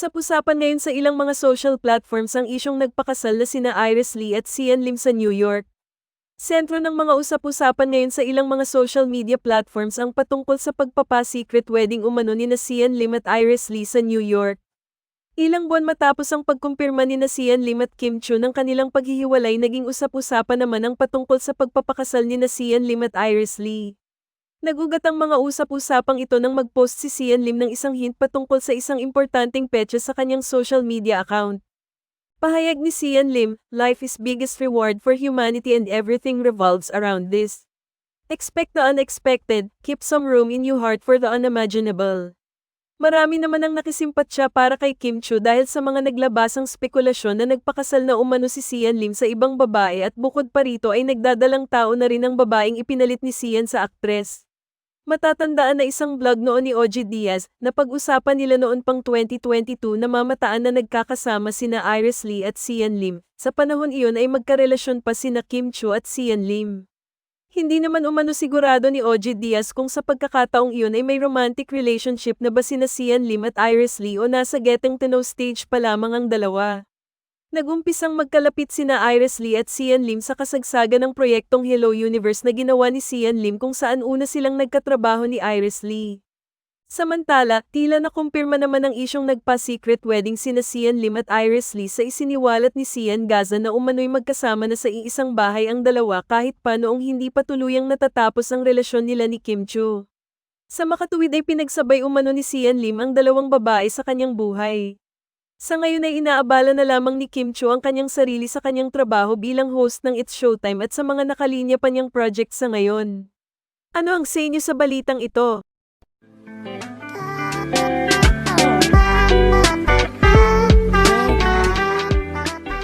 Usap-usapan ngayon sa ilang mga social platforms ang isyong nagpakasal na sina Iris Lee at Sian Lim sa New York. Sentro ng mga usap-usapan ngayon sa ilang mga social media platforms ang patungkol sa pagpapa-secret wedding umano ni na Sian Lim at Iris Lee sa New York. Ilang buwan matapos ang pagkumpirma ni na Sian Lim at Kim Chiu ng kanilang paghihiwalay, naging usap-usapan naman ang patungkol sa pagpapakasal ni na Sian Lim at Iris Lee. Nagugat ang mga usap-usapang ito nang mag-post si Sian Lim ng isang hint patungkol sa isang importanteng petsa sa kanyang social media account. Pahayag ni Sian Lim, "Life is biggest reward for humanity and everything revolves around this. Expect the unexpected, keep some room in your heart for the unimaginable." Marami naman ang nakisimpatya para kay Kim Chiu dahil sa mga naglabasang spekulasyon na nagpakasal na umano si Sian Lim sa ibang babae, at bukod pa rito ay nagdadalang tao na rin ang babaeng ipinalit ni Sian sa aktres. Matatandaan na isang vlog noon ni OG Diaz na pag-usapan nila noon pang 2022 na mamataan na nagkakasama sina Iris Lee at Sian Lim. Sa panahon iyon ay magkarelasyon pa sina Kim Chiu at Sian Lim. Hindi naman umano sigurado ni OG Diaz kung sa pagkakataong iyon ay may romantic relationship na ba sina Sian Lim at Iris Lee o nasa getting to know stage pa lamang ang dalawa. Nagumpisang magkalapit sina Iris Lee at Sian Lim sa kasagsagan ng proyektong Hello Universe na ginawa ni Sian Lim, kung saan una silang nagkatrabaho ni Iris Lee. Samantala, tila nakumpirma naman ang isyong nagpa-secret wedding sina Sian Lim at Iris Lee sa isiniwalat ni Sian Gaza na umano'y magkasama na sa iisang bahay ang dalawa kahit pa noong hindi pa tuluyang natatapos ang relasyon nila ni Kim Chiu. Sa makatuwid ay pinagsabay umano ni Sian Lim ang dalawang babae sa kanyang buhay. Sa ngayon ay inaabala na lamang ni Kim Chiu ang kanyang sarili sa kanyang trabaho bilang host ng It's Showtime at sa mga nakalinya pa niyang project sa ngayon. Ano ang say niyo sa balitang ito?